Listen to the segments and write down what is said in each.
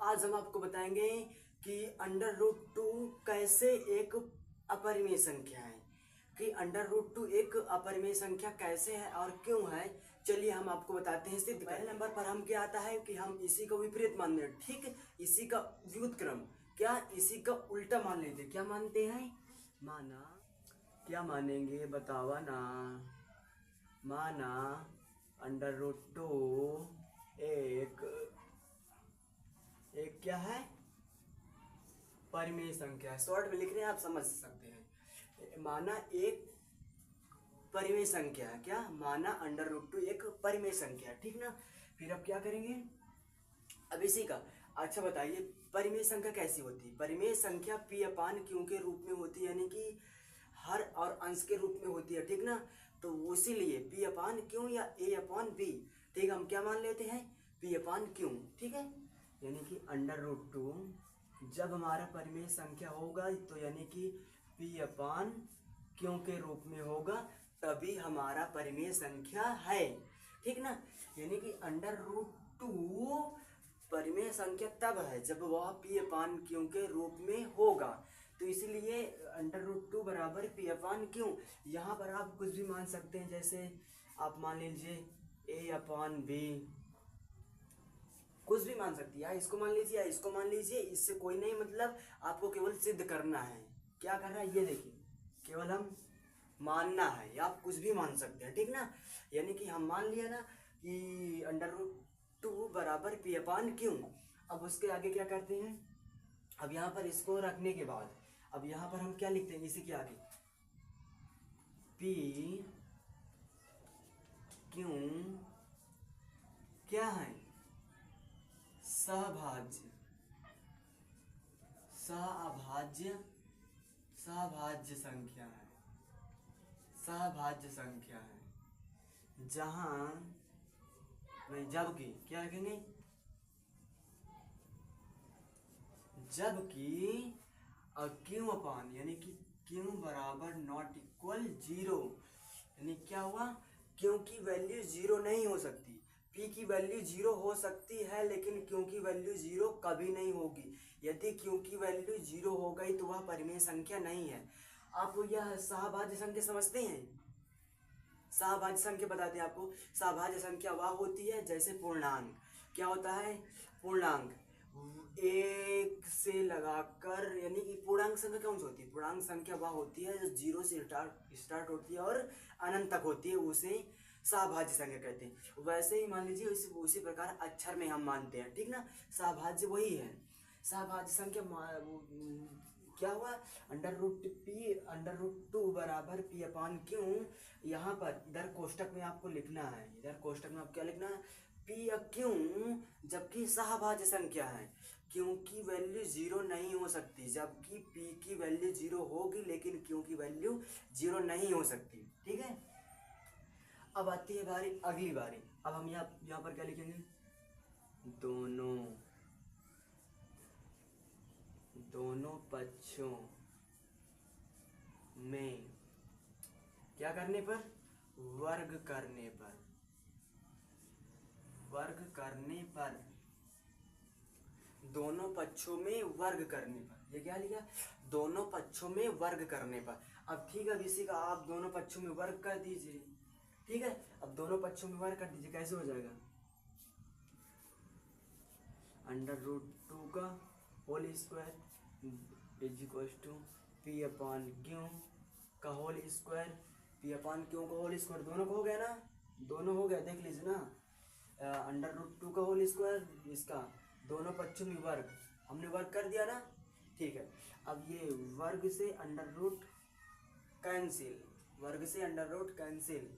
आज हम आपको बताएंगे कि अंडर रूट टू कैसे एक अपरिमेय संख्या है, कि अंडर रूट टू एक अपरिमेय संख्या कैसे है और क्यों है। चलिए हम आपको बताते हैं। सिद्ध पहले नंबर पर हम क्या आता है कि हम इसी का विपरीत मान लेते, ठीक, इसी का व्युत्क्रम, क्या इसी का उल्टा मान लेते। क्या मानते हैं? माना, क्या मानेंगे बतावा ना। माना अंडर रूट टू एक क्या है, परिमेय संख्या है। शॉर्ट में लिख रहे हैं, आप समझ सकते हैं। माना एक परिमेय संख्या है। क्या माना अंडर रूट टू एक परिमेय संख्या है, ठीक ना। फिर अब क्या करेंगे, अब इसी का अच्छा बताइए परिमेय संख्या कैसी होती है। परिमेय संख्या पी अपान क्यू के रूप में होती है, यानी कि हर और अंश के रूप में होती है, ठीक ना। तो इसीलिए पी अपान क्यू या ए अपान बी, ठीक, हम क्या मान लेते हैं, पी अपान क्यू, ठीक है। यानी कि अंडर रूट टू जब हमारा परिमेय संख्या होगा तो यानी कि पी अपान क्यू के रूप में होगा, तभी हमारा परिमेय संख्या है, ठीक ना। यानी कि अंडर रूट टू परिमेय संख्या तब है जब वह पी अपान क्यू के रूप में होगा। तो इसलिए अंडर रूट टू बराबर पी अपान क्यू। यहाँ पर आप कुछ भी मान सकते हैं, जैसे आप मान लीजिए ए अपान बी, कुछ भी मान सकती है। इसको मान लीजिए या इसको मान लीजिए, इससे कोई नहीं मतलब, आपको केवल सिद्ध करना है। क्या करना है ये देखिए, केवल हम मानना है, या आप कुछ भी मान सकते हैं, ठीक ना। यानी कि हम मान लिया ना कि अंडर रूट टू बराबर पी अपान क्यू। अब उसके आगे क्या करते हैं, अब यहाँ पर इसको रखने के बाद अब यहाँ पर हम क्या लिखते हैं, इसी के आगे पी क्यू क्या है, सहभाज्य, सहभाज्य संख्या है, सहभाज्य संख्या है। जहां नहीं, जबकि क्या रखेंगे, जबकि क्यू अपान यानी कि क्यू बराबर नॉट इक्वल जीरो, यानी क्या हुआ, क्यू की वैल्यू जीरो नहीं हो सकती। पी की वैल्यू जीरो हो सकती है, लेकिन क्यू की वैल्यू जीरो कभी नहीं होगी। यदि क्यू की वैल्यू जीरो हो गई तो वह परिमेय संख्या नहीं है। आप यह सहभाज्य संख्या समझते हैं? सहभाज्य संख्या बताते हैं आपको। सहभाज्य संख्या वह होती है जैसे पूर्णांक, क्या होता है, पूर्णांक एक से लगाकर, यानी कि पूर्णांक संख्या कौन सी होती है, पूर्णांक संख्या वह होती है जो जीरो से स्टार्ट होती है और अनंत तक होती है, उसे सहभाज्य संख्या कहते हैं। वैसे ही मान लीजिए उसी प्रकार अक्षर में हम मानते हैं, ठीक ना। सहभाज्य वही है। सहभाज्य संख्या क्या हुआ, अंडर रूट टू बराबर पी अपान क्यू। यहाँ पर इधर कोष्टक में आपको लिखना है, इधर कोष्टक में आप क्या लिखना है, पी क्यू, जबकि सहभाज्य संख्या है, क्यू की वैल्यू जीरो नहीं हो सकती, जबकि पी की वैल्यू जीरो होगी लेकिन क्यू की वैल्यू जीरो नहीं हो सकती, ठीक है। अब आती है बारी, अगली बारी। अब हम यहाँ पर क्या लिखेंगे, दोनों पक्षों में क्या करने पर, वर्ग करने पर, दोनों पक्षों में वर्ग करने पर। ये क्या लिखा, दोनों पक्षों में वर्ग करने पर। अब ठीक है, अब इसी का आप दोनों पक्षों में वर्ग कर दीजिए, ठीक है। अब दोनों पक्षों में वर्ग कर दीजिए, कैसे हो जाएगा, अंडर रूट टू का whole square is equal to P upon Q का whole square, P upon Q का होल स्क्वायर, दोनों को हो गया ना, दोनों हो गया, देख लीजिए ना। अंडर रूट टू का होल स्क्वायर, इसका दोनों पक्षों में वर्ग, हमने वर्ग कर दिया ना, ठीक है। अब ये वर्ग से अंडर रूट कैंसिल, वर्ग से अंडर रूट कैंसिल।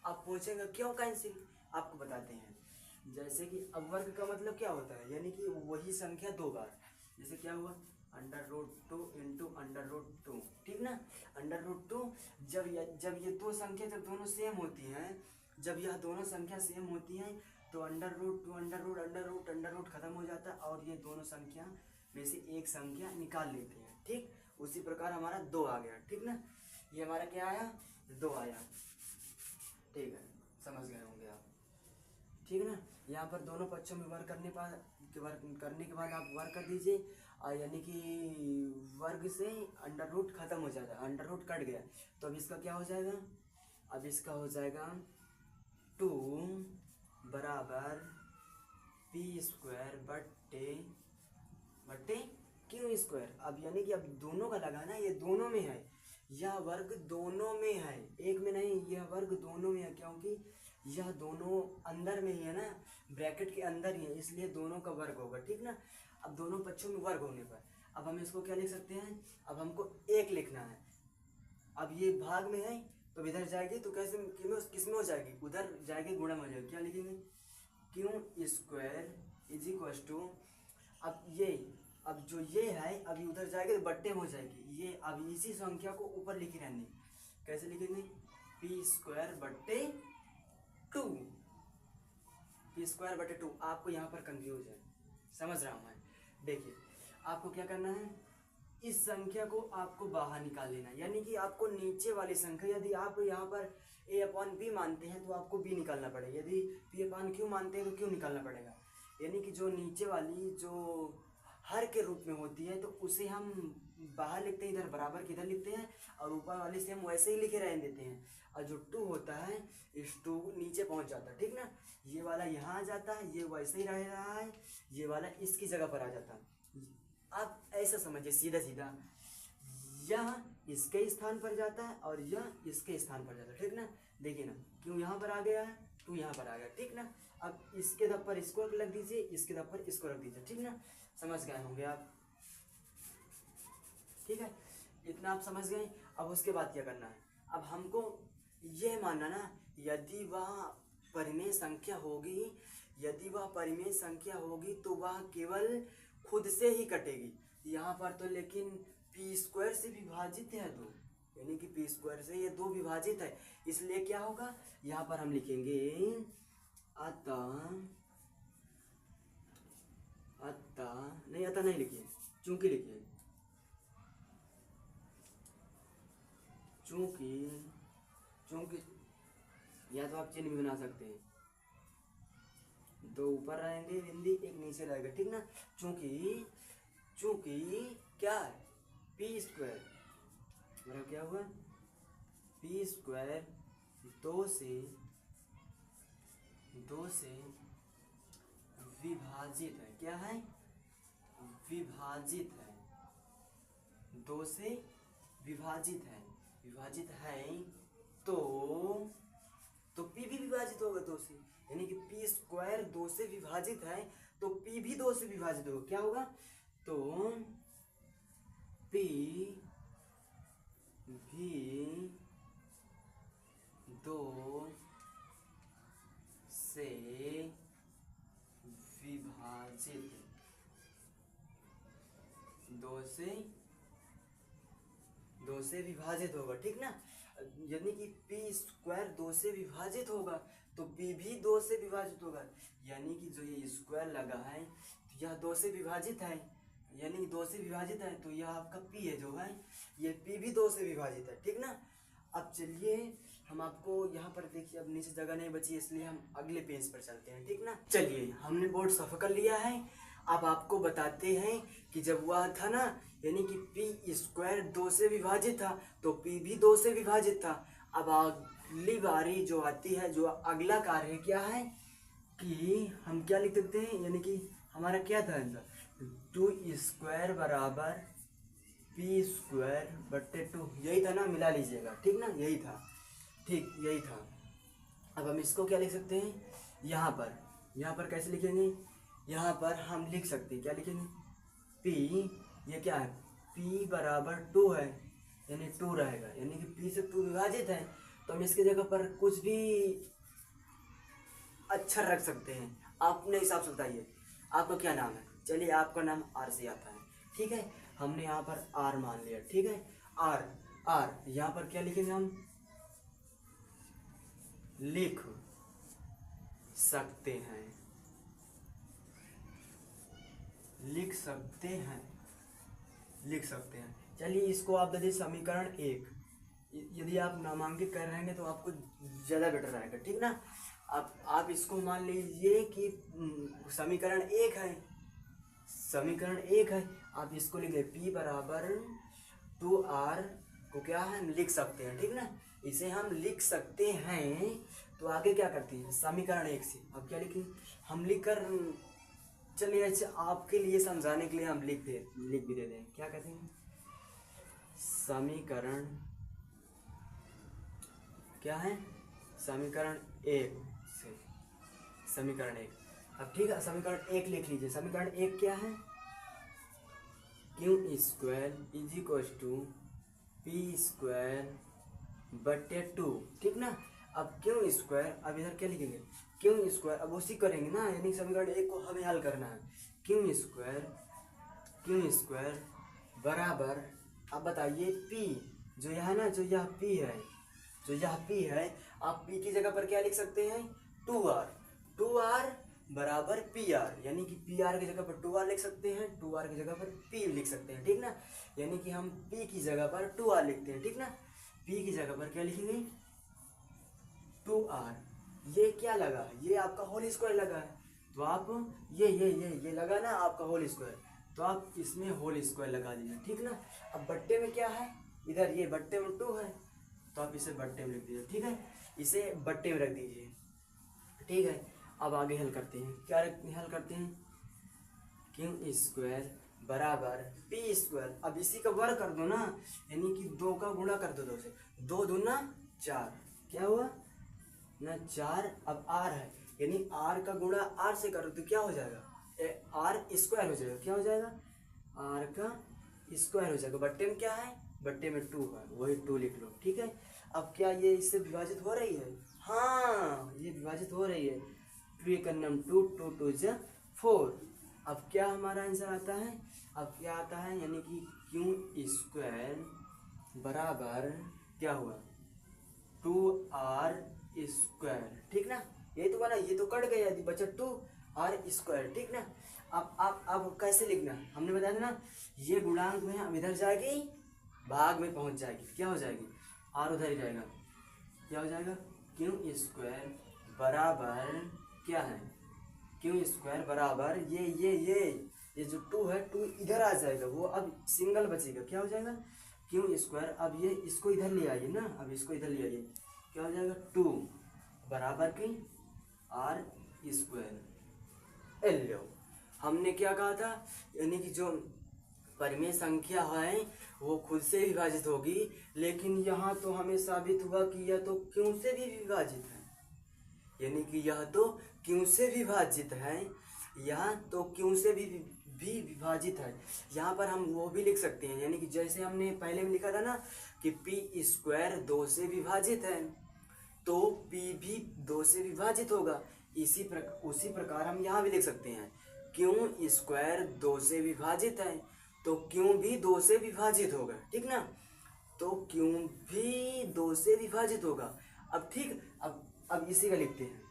अब पूछेंगे क्यों कैंसिल, आपको बताते हैं। जैसे कि अब वर्ग का मतलब क्या होता है, यानी कि वही संख्या दो बार, जैसे क्या हुआ, under root two into under root two, ठीक ना। अंडर रूट टू जब ये दो संख्या जब दोनों सेम होती हैं, जब यह दोनों संख्या सेम होती हैं तो under root two under root खत्म हो जाता है और ये दोनों संख्या में से एक संख्या निकाल लेते हैं, ठीक। उसी प्रकार हमारा दो आ गया, ठीक ना। ये हमारा क्या आया, दो आया, ठीक है, समझ गए होंगे आप, ठीक है ना। यहाँ पर दोनों पक्षों में वर्ग करने पर के वर्ग करने के बाद आप वर्ग कर दीजिए, यानी कि वर्ग से अंडर रूट खत्म हो जाता है, अंडर रूट कट गया, तो अब इसका क्या हो जाएगा, अब इसका हो जाएगा 2 बराबर पी स्क्वायर बट्टे क्यू स्क्वायर। अब यानी कि अब दोनों का लगाना, ये दोनों में है, यह वर्ग दोनों में है, एक में नहीं, यह वर्ग दोनों में है, क्योंकि यह दोनों अंदर में ही है ना, ब्रैकेट के अंदर ही है, इसलिए दोनों का वर्ग होगा, ठीक ना। अब दोनों पक्षों में वर्ग होने पर अब हम इसको क्या लिख सकते हैं, अब हमको एक लिखना है। अब ये भाग में है तो इधर जाएगी तो कैसे किस में हो जाएगी, उधर जाएगी, गुणा में हो जाएगी, क्या लिखेंगे, Q square is equal to, अब जो ये है अभी उधर जाएगी तो बट्टे में हो जाएगी, ये अब इसी संख्या को ऊपर लिखे रहने, कैसे लिखेंगे, पी स्क्वायर बट्टे 2, पी स्क्वायर बटे 2। आपको यहाँ पर कंफ्यूज है, समझ रहा हूँ मैं। देखिए आपको क्या करना है, इस संख्या को आपको बाहर निकाल लेना, यानी कि आपको नीचे वाली संख्या, यदि आप यहाँ पर a अपॉन बी मानते हैं तो आपको b निकालना पड़ेगा, यदि p अपॉन q मानते हैं तो q निकालना पड़ेगा, यानी कि जो नीचे वाली जो हर के रूप में होती है तो उसे हम बाहर लिखते हैं, इधर बराबर किधर लिखते हैं, और ऊपर वाले से हम वैसे ही लिखे रहने देते हैं, और जो 2 होता है इस 2 नीचे पहुंच जाता है, ठीक ना, ये वाला यहाँ आ जाता है, ये वैसे ही रह रहा है, ये वाला इसकी जगह पर आ जाता है। आप ऐसा समझिए सीधा सीधा, यह इसके स्थान पर जाता है और यह इसके स्थान पर जाता है, ठीक ना। देखिए ना, क्यों यहाँ पर आ गया है, 2 यहाँ पर आ गया, ठीक ना। अब इसके दब पर इसको रख दीजिए, इसके दब पर इसको रख दीजिए, ठीक ना, समझ गए होंगे आप, ठीक है, इतना आप समझ गए। अब उसके बाद क्या करना है, अब हमको यह मानना ना, यदि वह परिमेय संख्या होगी, यदि वह परिमेय संख्या होगी तो वह केवल खुद से ही कटेगी, यहाँ पर तो लेकिन पी स्क्वायर से विभाजित है 2, यानी कि पी स्क्वायर से ये 2 विभाजित है, इसलिए क्या होगा, यहाँ पर हम लिखेंगे अतः नहीं लिखिए, चूंकि लिखिए, चूंकि या तो आप चिन्ह भी बना सकते हैं, 2 ऊपर रहेंगे बिंदी, एक नीचे रहेगा, ठीक ना। चूंकि क्या है, पी स्क्वायर मतलब क्या हुआ, पी स्क्वायर 2 से विभाजित है, क्या है, विभाजित है, 2 से विभाजित है तो p भी विभाजित होगा 2 से, यानी कि पी स्क्वायर 2 से विभाजित है तो p भी 2 से विभाजित होगा, क्या होगा, तो p भी 2 से विभाजित, 2 से विभाजित होगा, ठीक ना। यानी कि पी स्क्वायर 2 से विभाजित होगा तो p भी 2 से विभाजित होगा, यानी कि जो ये स्क्वायर लगा है तो यह 2 से विभाजित है, यानी कि 2 से विभाजित है तो यह आपका p है जो है, ये p भी 2 से विभाजित है, ठीक ना। अब चलिए हम आपको यहाँ पर देखिए, अब नीचे जगह नहीं बची इसलिए हम अगले पेज पर चलते हैं, ठीक ना। चलिए हमने बोर्ड साफ कर लिया है, अब आपको बताते हैं कि जब वह था ना, यानी कि पी स्क्वायर 2 से विभाजित था तो p भी 2 से विभाजित था। अब अगली बारी जो आती है, जो अगला कार्य है क्या है कि हम क्या लिख सकते हैं, यानी कि हमारा क्या था आंसर, 2 स्क्वायर बराबर पी स्क्वायर बट्टे 2, यही था ना, मिला लीजिएगा, ठीक ना, यही था, ठीक यही था। अब हम इसको क्या लिख सकते हैं, यहाँ पर कैसे लिखेंगे, यहाँ पर हम लिख सकते हैं, क्या लिखेंगे, p, ये क्या है, p बराबर 2 है, यानी 2 रहेगा, यानी कि p से 2 विभाजित है तो हम इसकी जगह पर कुछ भी अक्षर रख सकते हैं, अपने हिसाब से बताइए आपका क्या नाम है, चलिए आपका नाम आर से आता है, ठीक है, हमने यहाँ पर आर मान लिया, ठीक है, आर यहाँ पर क्या लिखेंगे, हम लिख सकते हैं, चलिए इसको आप दीजिए समीकरण 1, यदि आप नामांकित कर रहे हैं तो आपको ज़्यादा बेटर रहेगा, ठीक ना। आप इसको मान लीजिए कि समीकरण 1 है, समीकरण 1 है। आप इसको लिख लें P बराबर 2R को क्या है हम लिख सकते हैं, ठीक ना। इसे हम लिख सकते हैं। तो आगे क्या करते हैं समीकरण 1 से अब क्या लिखें हम लिख कर चलिए अच्छा आपके लिए समझाने के लिए हम लिख भी दे दें। क्या कहते हैं समीकरण क्या है समीकरण 1 से समीकरण 1। अब ठीक है समीकरण 1 लिख लीजिए। समीकरण 1 क्या है Q square is equal to P square बटे 2, ठीक ना। अब क्यू स्क्वायर अब इधर क्या लिखेंगे क्यू स्क्वायर अब उसी करेंगे ना, यानी समीकरण 1 को हमें हल करना है। क्यू स्क्वायर बराबर अब बताइए पी जो यह है ना जो यह पी है आप पी की जगह पर क्या लिख सकते हैं 2R बराबर पी आर, यानी कि पी आर की जगह पर 2R लिख सकते हैं, 2R की जगह पर P लिख सकते हैं, ठीक ना। यानी कि हम P की जगह पर 2R लिखते हैं, ठीक ना। P की जगह पर क्या लिखेंगे 2R। ये क्या लगा ये आपका होल स्क्वायर लगा है, तो आप ये लगा ना आपका होल स्क्वायर, तो आप इसमें होल स्क्वायर लगा दीजिए, ठीक ना। अब बट्टे में क्या है इधर ये बट्टे में 2 है, तो आप इसे बट्टे में लिख दीजिए, ठीक है। इसे बट्टे में रख दीजिए, ठीक है। अब आगे हल करते हैं। क्या हल करते हैं क्यू स्क्वायर बराबर पी स्क्वायर। अब इसी का वर्ग कर दो ना, यानी कि 2 का गुणा कर दो 2 से, 2 दूना 4 क्या हुआ ना 4। अब r है यानी r का गुणा r से करो तो क्या हो जाएगा r स्क्वायर हो जाएगा, क्या हो जाएगा r का स्क्वायर हो जाएगा। बट्टे में क्या है बट्टे में 2 है, वही 2 लिख लो, ठीक है। अब क्या ये इससे विभाजित हो रही है, हाँ ये विभाजित हो रही है। 2 का नाम 2 2 जा 4। अब क्या हमारा आंसर आता है अब क्या आता है यानी कि क्यू स्क्वायर बराबर क्या हुआ 2R स्क्वायर, ठीक ना। ये तो बना ये तो कट गया बचा 2R स्क्वायर, ठीक ना। अब कैसे लिखना हमने बताया था ना, ये गुणांक में अब इधर जाएगी भाग में पहुंच जाएगी, क्या हो जाएगी R उधर ही जाएगा, क्या हो जाएगा क्यू स्क्वायर बराबर क्या है क्यू स्क्वायर बराबर ये जो 2 है 2 इधर आ जाएगा, वो अब सिंगल बचेगा, क्या हो जाएगा क्यू स्क्वायर। अब ये इसको इधर ले आइए ना, अब इसको इधर ले आइए, क्या हो जाएगा 2 बराबर की R स्क्वायर। लो हमने क्या कहा था यानी कि जो परिमेय संख्या है वो खुद से विभाजित होगी, लेकिन यहाँ तो हमें साबित हुआ कि यह तो क्यों से भी विभाजित है, यानी कि यह तो क्यों से विभाजित है, यह तो क्यों से भी विभाजित है। यहाँ पर हम वो भी लिख सकते हैं, यानी कि जैसे हमने पहले में लिखा था ना कि पी स्क्वायर 2 से विभाजित है, तो P भी 2 से विभाजित होगा। उसी प्रकार हम यहाँ भी लिख सकते हैं क्यों स्क्वायर 2 से विभाजित है, तो क्यों भी 2 से विभाजित होगा, ठीक ना। तो क्यों भी 2 से विभाजित होगा। अब ठीक अब इसी का लिखते हैं।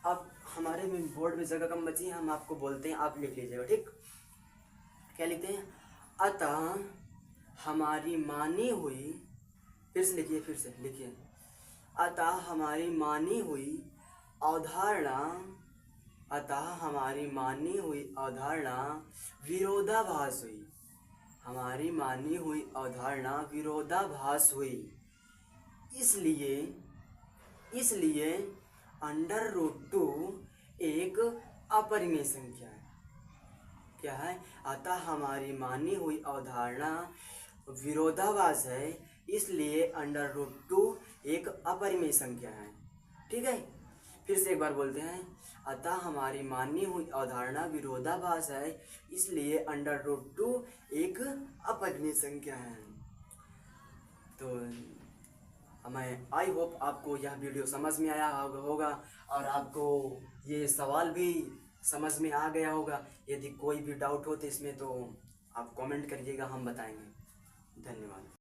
अब हमारे में बोर्ड में जगह कम बची है, हम आपको बोलते हैं आप लिख लीजिएगा, ठीक। क्या लिखते हैं अतः हमारी मानी हुई फिर से लिखिए अतः हमारी मानी हुई अवधारणा विरोधाभास हुई, हमारी मानी हुई अवधारणा विरोधाभास हुई। इसलिए √2 एक अपरिमेय संख्या है। क्या है अतः हमारी मानी हुई अवधारणा विरोधाभास है, इसलिए √2 एक अपरिमेय संख्या है, ठीक है। फिर से एक बार बोलते हैं अतः हमारी मानी हुई अवधारणा विरोधाभास है, इसलिए √2 एक अपरिमेय संख्या है। तो हमें आई होप आपको यह वीडियो समझ में आया होगा और आपको ये सवाल भी समझ में आ गया होगा। यदि कोई भी डाउट हो तो इसमें तो आप कमेंट करिएगा, हम बताएंगे। धन्यवाद।